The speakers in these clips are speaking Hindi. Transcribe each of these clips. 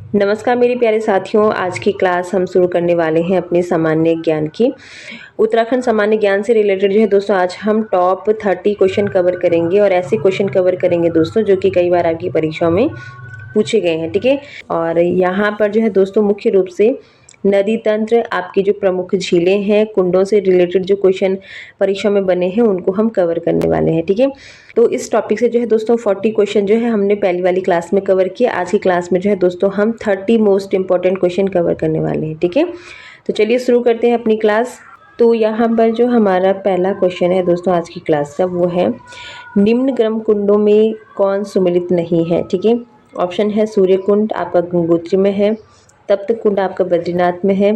नमस्कार मेरे प्यारे साथियों, आज की क्लास हम शुरू करने वाले हैं अपने सामान्य ज्ञान की। उत्तराखंड सामान्य ज्ञान से रिलेटेड जो है दोस्तों, आज हम टॉप 30 क्वेश्चन कवर करेंगे और ऐसे क्वेश्चन कवर करेंगे दोस्तों जो कि कई बार आपकी परीक्षाओं में पूछे गए हैं, ठीक है। और यहाँ पर जो है दोस्तों मुख्य रूप से नदी तंत्र, आपकी जो प्रमुख झीलें हैं, कुंडों से रिलेटेड जो क्वेश्चन परीक्षा में बने हैं उनको हम कवर करने वाले हैं, ठीक है। तो इस टॉपिक से जो है दोस्तों 40 क्वेश्चन जो है हमने पहली वाली क्लास में कवर किया। आज की क्लास में जो है दोस्तों हम 30 मोस्ट इंपॉर्टेंट क्वेश्चन कवर करने वाले हैं, ठीक है। तो चलिए शुरू करते हैं अपनी क्लास। तो यहाँ पर जो हमारा पहला क्वेश्चन है दोस्तों आज की क्लास का, वो है निम्न गर्म कुंडों में कौन सुमेलित नहीं है, ठीक है। ऑप्शन है सूर्य कुंड आपका गंगोत्री में है, तप्त कुंड आपका बद्रीनाथ में है,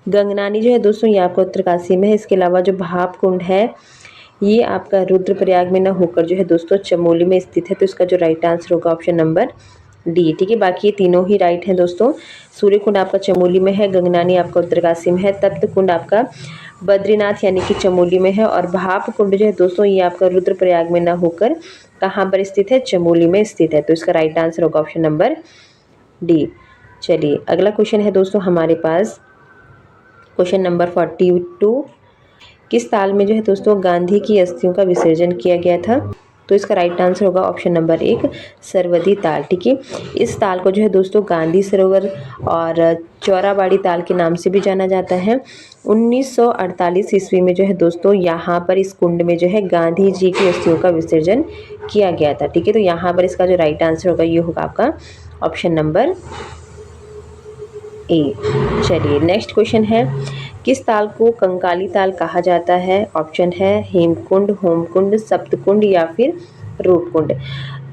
गंगनानी जो है दोस्तों ये आपका उत्तरकाशी में है। इसके अलावा जो भाप कुंड है ये आपका रुद्रप्रयाग में ना होकर जो है दोस्तों चमोली में स्थित है। तो इसका जो राइट आंसर होगा ऑप्शन नंबर डी, ठीक है। बाकी ये तीनों ही राइट हैं दोस्तों। सूर्य कुंड आपका चमोली में है, गंगनानी आपका उत्तरकाशी में है, तप्त कुंड आपका बद्रीनाथ यानी कि चमोली में है, और भाप कुंड जो है दोस्तों ये आपका रुद्रप्रयाग में ना होकर कहाँ पर स्थित है, चमोली में स्थित है। तो इसका राइट आंसर होगा ऑप्शन नंबर डी। चलिए अगला क्वेश्चन है दोस्तों हमारे पास, क्वेश्चन नंबर 42। किस ताल में जो है दोस्तों गांधी की अस्थियों का विसर्जन किया गया था? तो इसका राइट आंसर होगा ऑप्शन नंबर 1 सरवदी ताल, ठीक है। इस ताल को जो है दोस्तों गांधी सरोवर और चौराबाड़ी ताल के नाम से भी जाना जाता है। 1948 ईस्वी में जो है दोस्तों यहाँ पर इस कुंड में जो है गांधी जी की अस्थियों का विसर्जन किया गया था, ठीक है। तो यहाँ पर इसका जो राइट आंसर होगा ये होगा आपका ऑप्शन नंबर ए। चलिए नेक्स्ट क्वेश्चन है, किस ताल को कंकाली ताल कहा जाता है? ऑप्शन है हेमकुंड, होमकुंड, सप्तकुंड या फिर रूपकुंड।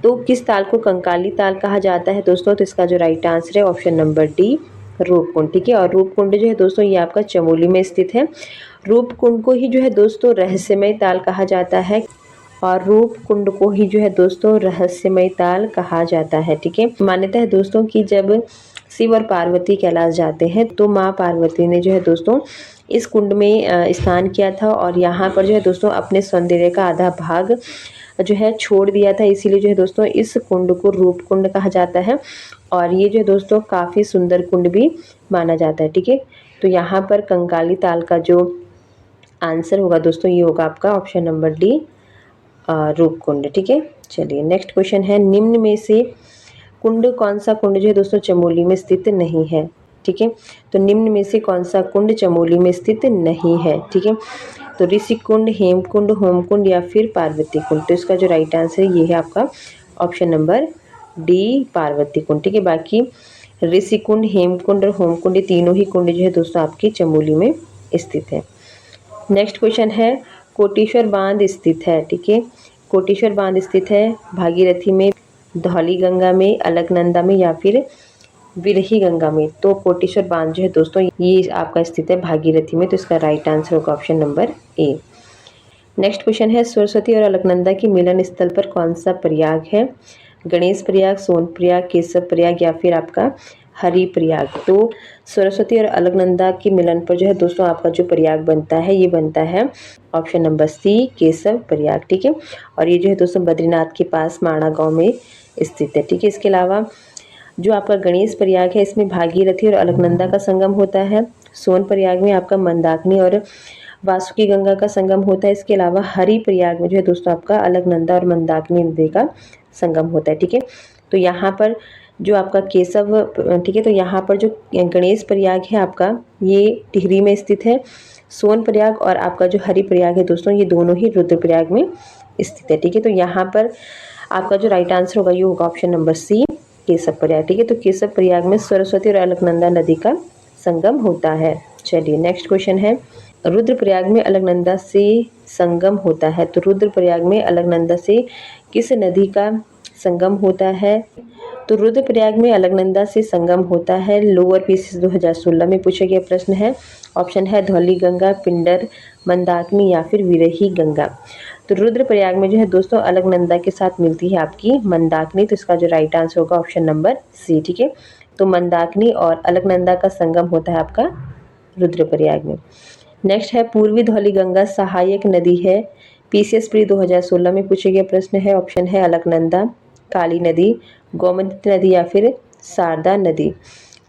तो किस ताल को कंकाली ताल कहा जाता है दोस्तों? तो इसका जो राइट आंसर है ऑप्शन नंबर डी रूपकुंड, ठीक है। और रूपकुंड जो है दोस्तों ये आपका चमोली में स्थित है। रूपकुंड को ही जो है दोस्तों रहस्यमय ताल कहा जाता है, और रूप कुंड को ही जो है दोस्तों रहस्यमय ताल कहा जाता है, ठीक है। मान्यता है दोस्तों कि जब शिव और पार्वती कैलाश जाते हैं तो माँ पार्वती ने जो है दोस्तों इस कुंड में स्नान किया था, और यहाँ पर जो है दोस्तों अपने सौंदर्य का आधा भाग जो है छोड़ दिया था। इसीलिए जो है दोस्तों इस कुंड को रूप कुंड कहा जाता है, और ये जो है दोस्तों काफ़ी सुंदर कुंड भी माना जाता है, ठीक है। तो यहाँ पर कंकाली ताल का जो आंसर होगा दोस्तों ये होगा आपका ऑप्शन नंबर डी रूपकुंड, ठीक है। चलिए नेक्स्ट क्वेश्चन है, निम्न में से कुंड कौन सा कुंड जो है दोस्तों चमोली में स्थित नहीं है, ठीक है। तो निम्न में से कौन सा कुंड चमोली में स्थित नहीं है, ठीक है। तो ऋषि कुंड, हेमकुंड, होमकुंड या फिर पार्वती कुंड। तो इसका जो राइट आंसर है ये है आपका ऑप्शन नंबर डी पार्वती कुंड, ठीक है। बाकी ऋषि कुंड, हेमकुंड और होमकुंड ये तीनों ही कुंड जो है दोस्तों आपकी चमोली में स्थित है। नेक्स्ट क्वेश्चन है, कोटेश्वर बांध स्थित है, ठीक है। कोटेश्वर बांध स्थित है भागीरथी में, धौली गंगा में, अलकनंदा में या फिर विरही गंगा में। तो कोटेश्वर बांध जो है दोस्तों ये आपका स्थित है भागीरथी में। तो इसका राइट आंसर होगा ऑप्शन नंबर ए। नेक्स्ट क्वेश्चन है, सरस्वती और अलकनंदा की मिलन स्थल पर कौन सा प्रयाग है? गणेश प्रयाग, सोन प्रयाग, केशव प्रयाग या फिर आपका हरि प्रयाग। तो सरस्वती और अलकनंदा के मिलन पर जो है दोस्तों आपका जो प्रयाग बनता है ये बनता है option number C Keshav Prayag, ठीक है। और ये जो है दोस्तों बद्रीनाथ के पास माणा गांव में स्थित है, ठीक है। इसके अलावा जो आपका गणेश प्रयाग है इसमें भागीरथी और अलकनंदा का संगम होता है। सोन प्रयाग में आपका मंदाकिनी और वासुकी गंगा का संगम होता है। इसके अलावा हरि प्रयाग में जो है दोस्तों आपका अलकनंदा और मंदाकिनी नदी का संगम होता है, ठीक है। तो यहाँ पर जो आपका केशव, ठीक है, तो यहाँ पर जो गणेश प्रयाग है आपका ये टिहरी में स्थित है। सोन प्रयाग और आपका जो हरि प्रयाग है दोस्तों ये दोनों ही रुद्रप्रयाग में स्थित है, ठीक है। तो यहाँ पर आपका जो राइट आंसर होगा ये होगा option number C Keshav Prayag, ठीक है। तो केशव प्रयाग में सरस्वती और अलकनंदा नदी का संगम होता है। चलिए नेक्स्ट क्वेश्चन है, रुद्रप्रयाग में अलकनंदा से संगम होता है। तो रुद्रप्रयाग में अलकनंदा से किस नदी का संगम होता है? तो रुद्रप्रयाग में अलकनंदा से संगम होता है। लोअर पीसीएस 2016 में पूछा गया प्रश्न है। ऑप्शन है धौली गंगा, पिंडर, मंदाकिनी या फिर विरही गंगा। तो रुद्रप्रयाग में जो है दोस्तों अलकनंदा के साथ मिलती है आपकी मंदाकिनी। तो इसका जो राइट आंसर होगा ऑप्शन नंबर सी, ठीक है। तो मंदाकिनी और अलकनंदा का संगम होता है आपका रुद्रप्रयाग में। नेक्स्ट है, पूर्वी धौली गंगा सहायक नदी है। पीसीएस प्री 2016 में पूछे गए प्रश्न है। ऑप्शन है अलकनंदा, काली नदी, गोमती नदी या फिर शारदा नदी।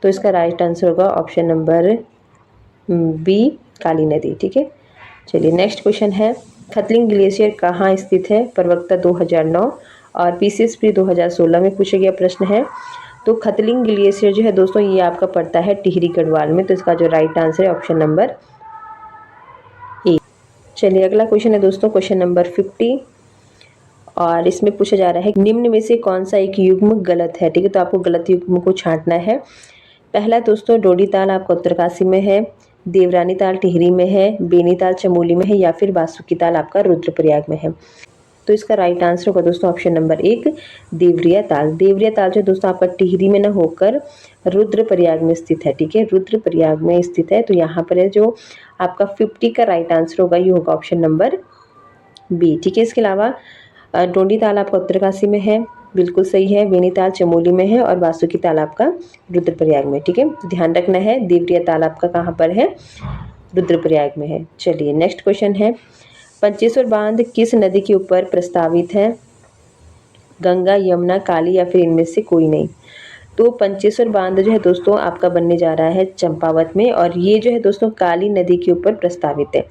तो इसका राइट आंसर होगा ऑप्शन नंबर बी, काली नदी। ठीक है, चलिए नेक्स्ट क्वेश्चन है, खतलिंग ग्लेशियर कहाँ स्थित है? प्रवक्ता 2009 और पीसीएसपी 2016 में पूछा गया प्रश्न है। तो खतलिंग ग्लेशियर जो है दोस्तों ये आपका पड़ता है टिहरी गढ़वाल में। तो इसका जो राइट आंसर है ऑप्शन नंबर ए। चलिए अगला क्वेश्चन है दोस्तों, क्वेश्चन नंबर 50 और इसमें पूछा जा रहा है निम्न में से कौन सा एक युग्म गलत है? ठीक है, तो आपको गलत युग्म को छांटना है। पहला दोस्तों, डोडी ताल आपका उत्तरकाशी में है, देवरानी ताल टिहरी में है, बेनी ताल चमोली में है, या फिर बासुकी ताल आपका रुद्रप्रयाग में है। तो इसका राइट आंसर होगा दोस्तों ऑप्शन नंबर एक, देवरिया ताल। देवरिया ताल जो दोस्तों आपका टिहरी में न होकर रुद्रप्रयाग में स्थित है। ठीक है, रुद्रप्रयाग में स्थित है। तो यहाँ पर है जो आपका 50 का राइट आंसर होगा ये होगा ऑप्शन नंबर बी। ठीक है, इसके अलावा डोडी ताल आपका उत्तरकाशी में है, बिल्कुल सही है, बेनीताल चमोली में है, और बासुकी ताल आपका रुद्रप्रयाग में। ठीक है, तो ध्यान रखना है देवरिया ताल आपका कहाँ पर है? रुद्रप्रयाग में है। चलिए नेक्स्ट क्वेश्चन है, पंचेश्वर बांध किस नदी के ऊपर प्रस्तावित है? गंगा, यमुना, काली, या फिर इनमें से कोई नहीं। तो पंचेश्वर बांध जो है दोस्तों आपका बनने जा रहा है चंपावत में, और ये जो है दोस्तों काली नदी के ऊपर प्रस्तावित है।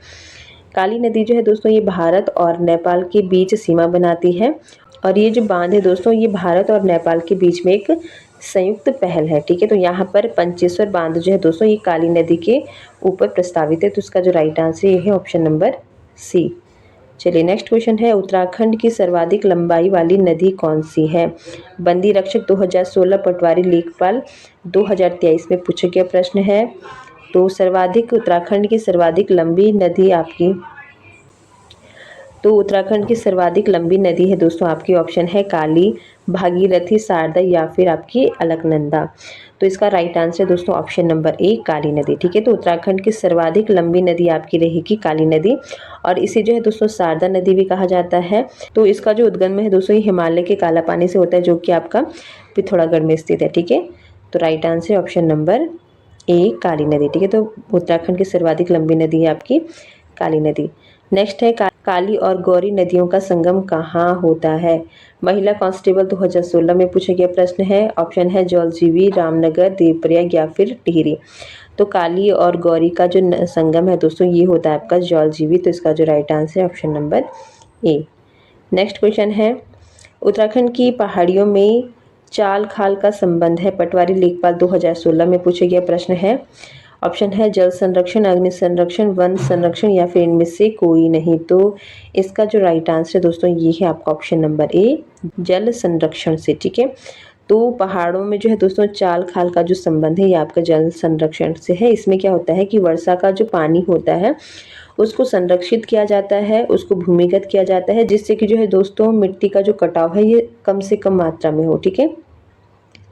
काली नदी जो है दोस्तों ये भारत और नेपाल के बीच सीमा बनाती है, और ये जो बांध है दोस्तों ये भारत और नेपाल के बीच में एक संयुक्त पहल है। ठीक है, तो यहाँ पर पंचेश्वर बांध जो है दोस्तों ये काली नदी के ऊपर प्रस्तावित है। तो इसका जो राइट आंसर ये है ऑप्शन नंबर सी। चलिए नेक्स्ट क्वेश्चन है, उत्तराखंड की सर्वाधिक लंबाई वाली नदी कौन सी है? बंदी रक्षक 2016, पटवारी लेखपाल 2023 में पूछा गया प्रश्न है। तो सर्वाधिक उत्तराखंड की सर्वाधिक लंबी नदी आपकी, तो उत्तराखंड की सर्वाधिक लंबी नदी है दोस्तों आपकी ऑप्शन है काली, भागीरथी, शारदा, या फिर आपकी अलकनंदा। तो इसका राइट आंसर दोस्तों ऑप्शन नंबर ए, काली नदी। ठीक है, तो उत्तराखंड की सर्वाधिक लंबी नदी आपकी रहेगी काली नदी, और इसे जो है दोस्तों शारदा नदी भी कहा जाता है। तो इसका जो उद्गम है दोस्तों ये हिमालय के काला पानी से होता है, जो कि आपका पिथौरागढ़ में स्थित है। ठीक है, तो right answer option number A, Kali नदी। ठीक है, तो उत्तराखंड की सर्वाधिक लंबी नदी है आपकी काली नदी। नेक्स्ट है काली और गौरी नदियों का संगम कहाँ होता है? महिला कांस्टेबल 2016 में पूछा गया प्रश्न है। ऑप्शन है जौलजीबी, रामनगर, देवप्रयाग, या फिर टिहरी। तो काली और गौरी का जो संगम है दोस्तों ये होता है आपका जौलजीबी। तो इसका जो राइट आंसर है ऑप्शन नंबर ए। नेक्स्ट क्वेश्चन है, उत्तराखंड की पहाड़ियों में चाल खाल का संबंध है? पटवारी लेखपाल 2016 में पूछा गया प्रश्न है। ऑप्शन है जल संरक्षण, अग्नि संरक्षण, वन संरक्षण, या फिर इनमें से कोई नहीं। तो इसका जो राइट आंसर है दोस्तों ये है आपका ऑप्शन नंबर ए, जल संरक्षण से। ठीक है, तो पहाड़ों में जो है दोस्तों चाल खाल का जो संबंध है ये आपका जल संरक्षण से है। इसमें क्या होता है कि वर्षा का जो पानी होता है उसको संरक्षित किया जाता है, उसको भूमिगत किया जाता है, जिससे कि जो है दोस्तों मिट्टी का जो कटाव है ये कम से कम मात्रा में हो। ठीक है,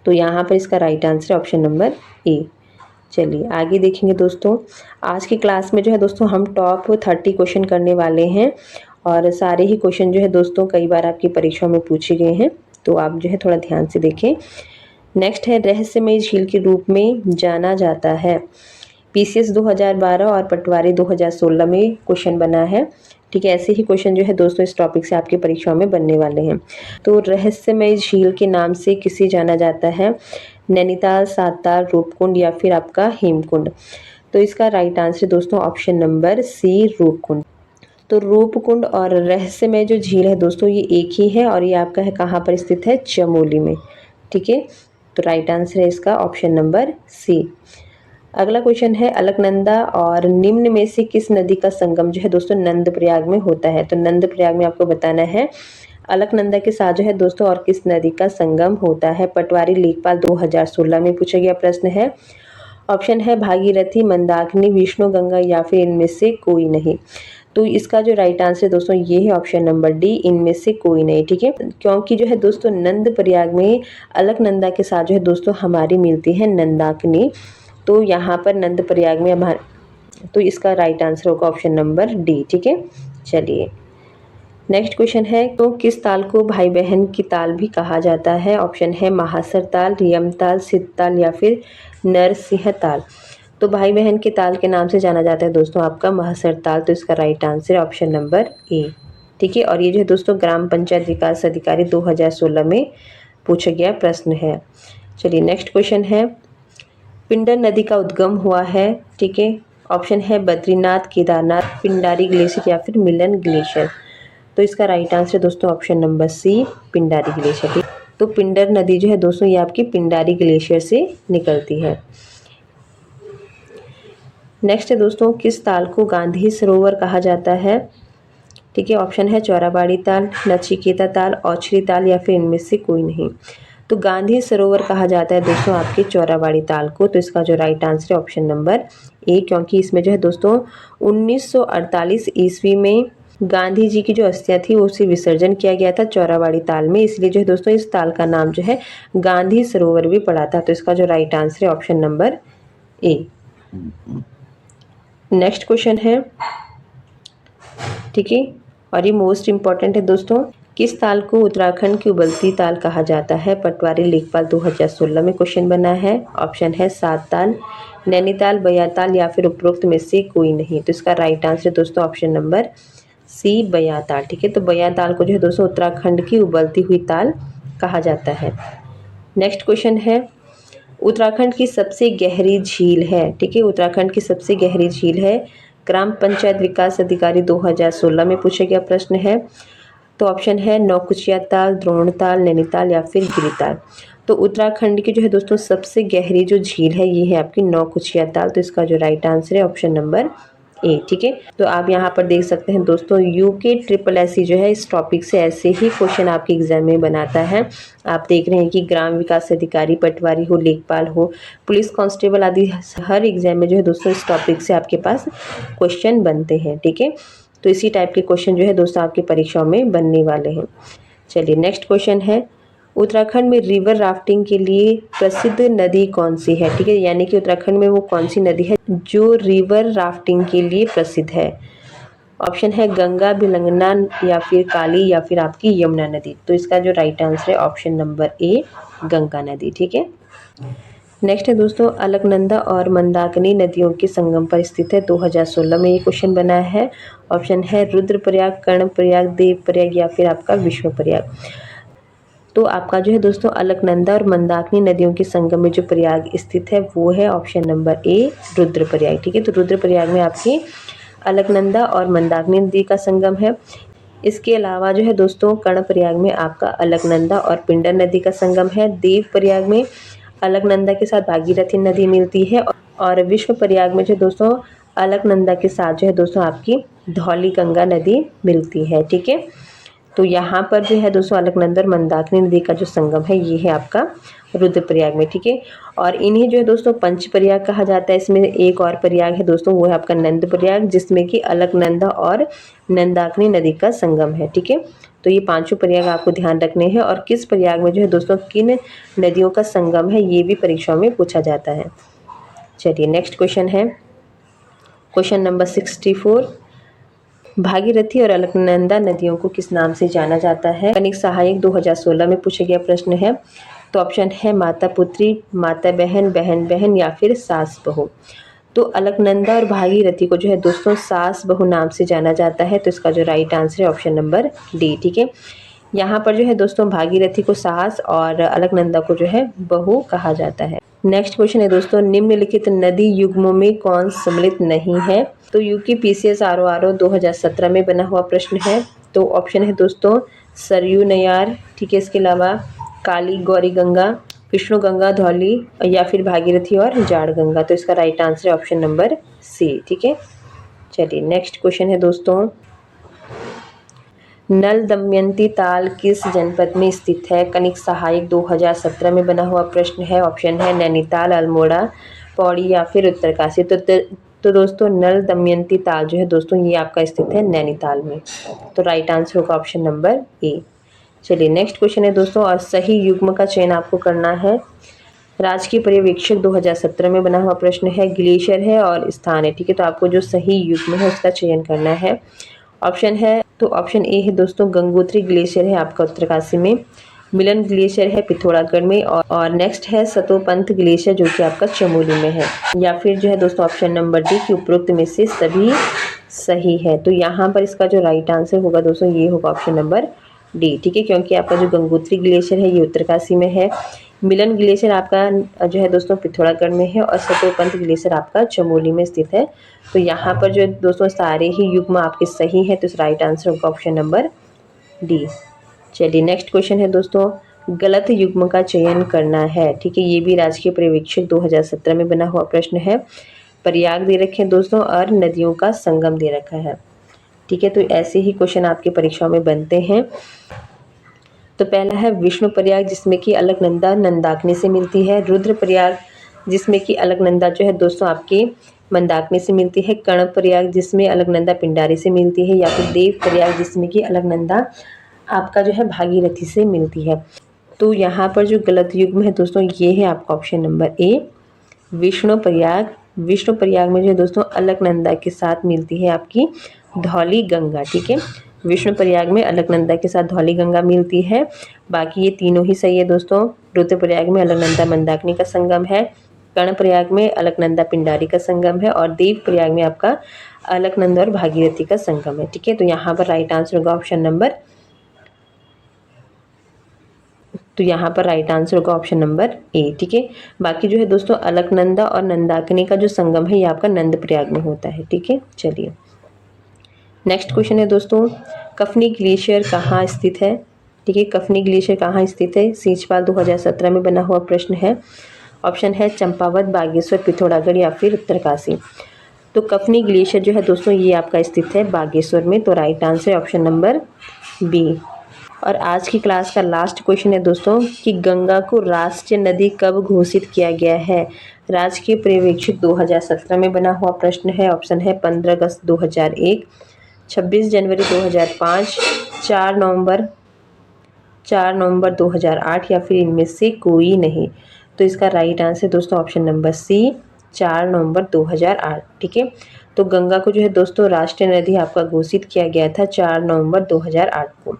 तो यहाँ पर इसका राइट आंसर है ऑप्शन नंबर ए। चलिए आगे देखेंगे दोस्तों, आज की क्लास में जो है दोस्तों हम टॉप 30 क्वेश्चन करने वाले हैं, और सारे ही क्वेश्चन जो है दोस्तों कई बार आपकी परीक्षा में पूछे गए हैं, तो आप जो है थोड़ा ध्यान से देखें। नेक्स्ट है रहस्यमय झील के रूप में जाना जाता है। पीसीएस 2012 और पटवारी 2016 में क्वेश्चन बना है। ठीक है, ऐसे ही क्वेश्चन जो है दोस्तों इस टॉपिक से आपकी परीक्षाओं में बनने वाले हैं। तो रहस्यमय झील के नाम से किसे जाना जाता है? नैनीताल, सातार, रूपकुंड, या फिर आपका हेमकुंड। तो इसका राइट आंसर दोस्तों ऑप्शन नंबर सी, रूपकुंड। तो रूपकुंड और रहस्यमय जो झील है दोस्तों ये एक ही है, और ये आपका है कहाँ पर स्थित है? चमोली में। ठीक है, तो राइट आंसर है इसका ऑप्शन नंबर सी। अगला क्वेश्चन है, अलकनंदा और निम्न में से किस नदी का संगम जो है दोस्तों नंदप्रयाग में होता है? तो नंदप्रयाग में आपको बताना है अलकनंदा के साथ जो है दोस्तों और किस नदी का संगम होता है? पटवारी लेखपाल 2016 में पूछा गया प्रश्न है। ऑप्शन है भागीरथी, मंदाकिनी, विष्णु गंगा, या फिर इनमें से कोई नहीं। तो इसका जो राइट आंसर दोस्तों ये है ऑप्शन नंबर डी, इनमें से कोई नहीं। ठीक है, क्योंकि जो है दोस्तों नंदप्रयाग में अलकनंदा के साथ जो है दोस्तों हमारी मिलती है मंदाकिनी, तो यहाँ पर नंदप्रयाग में हमारे, तो इसका राइट आंसर होगा ऑप्शन नंबर डी। ठीक है, चलिए नेक्स्ट क्वेश्चन है, तो किस ताल को भाई बहन की ताल भी कहा जाता है? ऑप्शन है महासर ताल, यमताल, सिद्धताल, या फिर नरसिंह ताल। तो भाई बहन के ताल के नाम से जाना जाता है दोस्तों आपका महासर ताल। तो इसका राइट आंसर है ऑप्शन नंबर ए। ठीक है, और ये जो है दोस्तों ग्राम पंचायत विकास अधिकारी 2016 में पूछा गया प्रश्न है। चलिए नेक्स्ट क्वेश्चन है, पिंडर नदी का उद्गम हुआ है, ठीक है। ऑप्शन है बद्रीनाथ, केदारनाथ, पिंडारी ग्लेशियर या फिर मिलन ग्लेशियर। तो इसका राइट आंसर दोस्तों option number C, Pindari glacier, ठीक। तो पिंडर नदी जो है दोस्तों ये आपकी पिंडारी ग्लेशियर से निकलती है। नेक्स्ट है दोस्तों, किस ताल को गांधी सरोवर कहा जाता है, ठीक है। ऑप्शन है चौराबाड़ी ताल, नचिकेता ताल, औछरी ताल या फिर इनमें से कोई नहीं। तो गांधी सरोवर कहा जाता है दोस्तों आपके चौराबाड़ी ताल को। तो इसका जो राइट आंसर है ऑप्शन नंबर ए, क्योंकि इसमें जो है दोस्तों 1948 ईस्वी में गांधी जी की जो अस्थियां थी उसे विसर्जन किया गया था चौराबाड़ी ताल में, इसलिए जो है दोस्तों इस ताल का नाम जो है गांधी सरोवर भी पड़ा था। तो इसका जो राइट आंसर है ऑप्शन नंबर ए। नेक्स्ट क्वेश्चन है, ठीक है, और ये मोस्ट इम्पॉर्टेंट है दोस्तों, किस ताल को उत्तराखंड की उबलती ताल कहा जाता है। पटवारी लेखपाल 2016 में क्वेश्चन बना है। ऑप्शन है सात ताल, नैनीताल, बयाताल या फिर उपरोक्त में से कोई नहीं। तो इसका राइट आंसर दोस्तों ऑप्शन नंबर सी, बयाताल, ठीक है। तो बयाताल को जो है दोस्तों उत्तराखंड की उबलती हुई ताल कहा जाता है। नेक्स्ट क्वेश्चन है, उत्तराखंड की सबसे गहरी झील है, ठीक है। उत्तराखंड की सबसे गहरी झील है, ग्राम पंचायत विकास अधिकारी 2016 में पूछा गया प्रश्न है। तो ऑप्शन है नौकुचिया ताल, द्रोणताल, नैनीताल या फिर गिरिताल। तो उत्तराखंड की जो है दोस्तों सबसे गहरी जो झील है ये है आपकी नौकुचिया ताल। तो इसका जो राइट आंसर है ऑप्शन नंबर ए, ठीक है। तो आप यहाँ पर देख सकते हैं दोस्तों यूके SSSC जो है इस टॉपिक से ऐसे ही क्वेश्चन आपके एग्जाम में बनाता है। आप देख रहे हैं कि ग्राम विकास अधिकारी, पटवारी हो, लेखपाल हो, पुलिस कांस्टेबल आदि हर एग्जाम में जो है दोस्तों इस टॉपिक से आपके पास क्वेश्चन बनते हैं, ठीक है। तो इसी टाइप के क्वेश्चन जो है दोस्तों आपकी परीक्षाओं में बनने वाले हैं। चलिए नेक्स्ट क्वेश्चन है, उत्तराखंड में रिवर राफ्टिंग के लिए प्रसिद्ध नदी कौन सी है, ठीक है। यानी कि उत्तराखंड में वो कौन सी नदी है जो रिवर राफ्टिंग के लिए प्रसिद्ध है। ऑप्शन है गंगा, भिलंगना या फिर काली या फिर आपकी यमुना नदी। तो इसका जो राइट आंसर है ऑप्शन नंबर ए, गंगा नदी, ठीक है। नेक्स्ट है दोस्तों, अलकनंदा और मंदाकिनी नदियों के संगम पर स्थित है। 2016 में ये क्वेश्चन बना है। ऑप्शन है रुद्रप्रयाग, कर्णप्रयाग, देवप्रयाग या फिर आपका विश्वप्रयाग। तो आपका जो है दोस्तों अलकनंदा और मंदाकिनी नदियों के संगम में जो प्रयाग स्थित है वो है ऑप्शन नंबर ए, रुद्रप्रयाग, ठीक है। तो रुद्रप्रयाग में आपकी अलकनंदा और मंदाकिनी नदी का संगम है। इसके अलावा जो है दोस्तों कर्णप्रयाग में आपका अलकनंदा और पिंडर नदी का संगम है। देवप्रयाग में अलकनंदा के साथ भागीरथी नदी मिलती है और विश्व प्रयाग में जो दोस्तों अलकनंदा के साथ जो है दोस्तों आपकी धौली गंगा नदी मिलती है, ठीक है। तो यहाँ पर जो है दोस्तों अलकनंदा और मंदाकिनी नदी का जो संगम है ये है आपका रुद्रप्रयाग में, ठीक है। और इन्हें जो है दोस्तों पंचप्रयाग कहा जाता है। इसमें एक और प्रयाग है दोस्तों वो है आपका नंदप्रयाग, जिसमें कि अलकनंदा और मंदाकिनी नदी का संगम है, ठीक है। तो ये पांचों प्रयाग आपको ध्यान रखने हैं और किस प्रयाग में जो है दोस्तों किन नदियों का संगम है ये भी परीक्षाओं में पूछा जाता है। चलिए नेक्स्ट क्वेश्चन है क्वेश्चन नंबर 64, भागीरथी और अलकनंदा नदियों को किस नाम से जाना जाता है। कनिक सहायक 2016 में पूछा गया प्रश्न है। तो ऑप्शन है माता पुत्री, माता बहन, बहन बहन या फिर सास बहू। तो अलकनंदा और भागीरथी को जो है दोस्तों सास बहू नाम से जाना जाता है। तो इसका जो राइट आंसर है ऑप्शन नंबर डी, ठीक है। यहाँ पर जो है दोस्तों भागीरथी को सास और अलकनंदा को जो है बहू कहा जाता है। नेक्स्ट क्वेश्चन है दोस्तों, निम्नलिखित नदी युग्मों में कौन सम्मिलित नहीं है। तो यूके PCS RO 2017 में बना हुआ प्रश्न है। तो ऑप्शन है दोस्तों सरयू नयार, ठीक है। इसके अलावा काली, गौरी गंगा, विष्णु गंगा, धौली या फिर भागीरथी और जाड़ गंगा। तो इसका राइट आंसर है ऑप्शन नंबर सी, ठीक है। चलिए नेक्स्ट क्वेश्चन है दोस्तों, नल दमयंती ताल किस जनपद में स्थित है। कनिक सहायक 2017 में बना हुआ प्रश्न है। ऑप्शन है नैनीताल, अल्मोड़ा, पौड़ी या फिर उत्तरकाशी। तो दोस्तों नल दमयंती ताल जो है दोस्तों ये आपका स्थित है नैनीताल में। तो राइट आंसर होगा ऑप्शन नंबर ए। चलिए नेक्स्ट क्वेश्चन है दोस्तों, और सही युग्म का चयन आपको करना है। राजकीय पर्यवेक्षक 2017 में बना हुआ प्रश्न है, ग्लेशियर है और स्थान है, ठीक है। तो आपको जो सही युग्म है उसका चयन करना है। ऑप्शन है तो ऑप्शन ए है दोस्तों गंगोत्री ग्लेशियर है आपका उत्तरकाशी में, मिलन ग्लेशियर है पिथौरागढ़ में और नेक्स्ट है सतोपंथ ग्लेशियर जो कि आपका चमोली में है। या फिर जो है दोस्तों ऑप्शन नंबर डी कि उपरोक्त में से सभी सही है। तो यहाँ पर इसका जो राइट आंसर होगा दोस्तों ये होगा ऑप्शन नंबर डी, ठीक है। क्योंकि आपका जो गंगोत्री ग्लेशियर है ये उत्तरकाशी में है, मिलन ग्लेशियर आपका जो है दोस्तों पिथौरागढ़ में है और सतोपंथ ग्लेशियर आपका चमोली में स्थित है। तो यहाँ पर जो है दोस्तों सारे ही युग्म आपके सही हैं, तो इस राइट आंसर होगा ऑप्शन नंबर डी। चलिए नेक्स्ट क्वेश्चन है दोस्तों, गलत युग्म का चयन करना है। ठीक है, ये भी राजकीय पर्यवेक्षक 2017 में बना हुआ प्रश्न है। प्रयाग दे रखे हैं दोस्तों और नदियों का संगम दे रखा है। ठीक है, तो ऐसे ही क्वेश्चन आपकी परीक्षाओं में बनते हैं। तो पहला है विष्णु प्रयाग जिसमें कि अलकनंदा नंदाकिनी से मिलती है, रुद्र प्रयाग जिसमें कि अलकनंदा जो है दोस्तों आपके मंदाकिनी से मिलती है, कर्ण प्रयाग जिसमें अलकनंदा पिंडारी से मिलती है, या फिर देव प्रयाग जिसमें कि अलकनंदा आपका जो है भागीरथी से मिलती है। तो यहाँ पर जो गलत युग्म है दोस्तों ये है आपका ऑप्शन नंबर ए विष्णु प्रयाग। विष्णु प्रयाग में जो है दोस्तों अलकनंदा के साथ मिलती है आपकी धौली गंगा। ठीक है, विष्णु प्रयाग में अलकनंदा के साथ धौली गंगा मिलती है। बाकी ये तीनों ही सही है दोस्तों। रुद्र प्रयाग में अलकनंदा मंदाकिनी का संगम है, कर्ण प्रयाग में अलकनंदा पिंडारी का संगम है और देव प्रयाग में आपका अलकनंदा और भागीरथी का संगम है। ठीक है, तो यहाँ पर राइट आंसर होगा ऑप्शन नंबर, तो यहाँ पर राइट आंसर होगा ऑप्शन नंबर ए। ठीक है, बाकी जो है दोस्तों अलकनंदा और नंदाकिनी का जो संगम है ये आपका नंद प्रयाग में होता है। ठीक है, चलिए नेक्स्ट क्वेश्चन है दोस्तों, कफनी ग्लेशियर कहाँ स्थित है। ठीक है, कफनी ग्लेशियर कहाँ स्थित है, सींचपाल 2017 में बना हुआ प्रश्न है। ऑप्शन है चंपावत, बागेश्वर, पिथौरागढ़ या फिर उत्तरकाशी। तो कफनी ग्लेशियर जो है दोस्तों ये आपका स्थित है बागेश्वर में, तो right answer option number B. और आज की क्लास का लास्ट क्वेश्चन है दोस्तों कि गंगा को राष्ट्रीय नदी कब घोषित किया गया है। राजकीय पर्यवेक्षक 2017 में बना हुआ प्रश्न है। ऑप्शन है 15 अगस्त 2001, 26 जनवरी 2005, 4 नवंबर 2008 या फिर इनमें से कोई नहीं। तो इसका राइट आंसर दोस्तों ऑप्शन नंबर सी 4 नवंबर 2008। ठीक है, तो गंगा को जो है दोस्तों राष्ट्रीय नदी आपका घोषित किया गया था 4 नवंबर 2008 को।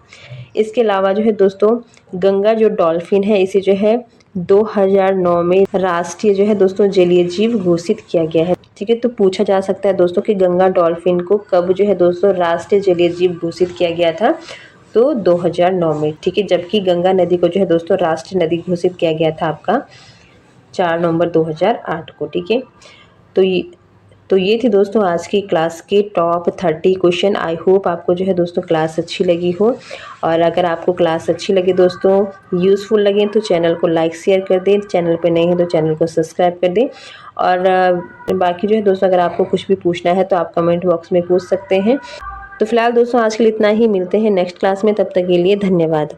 इसके अलावा जो है दोस्तों गंगा जो डॉल्फिन है इसे जो है 2009 में राष्ट्रीय जो है दोस्तों जलीय जीव घोषित किया गया है। ठीक है, तो पूछा जा सकता है दोस्तों कि गंगा डॉल्फिन को कब जो है दोस्तों राष्ट्रीय जलीय जीव घोषित किया गया था, तो 2009 में। ठीक है, जबकि गंगा नदी को जो है दोस्तों राष्ट्रीय नदी घोषित किया गया था आपका 4 नवंबर 2008 को। ठीक है, तो ये थी दोस्तों आज की क्लास के टॉप 30 क्वेश्चन। आई होप आपको जो है दोस्तों क्लास अच्छी लगी हो, और अगर आपको क्लास अच्छी लगे दोस्तों, यूज़फुल लगे तो चैनल को लाइक शेयर कर दें, चैनल पे नए हैं तो चैनल को सब्सक्राइब कर दें। और बाकी जो है दोस्तों अगर आपको कुछ भी पूछना है तो आप कमेंट बॉक्स में पूछ सकते हैं। तो फिलहाल दोस्तों आज के लिए इतना ही, मिलते हैं नेक्स्ट क्लास में, तब तक के लिए धन्यवाद।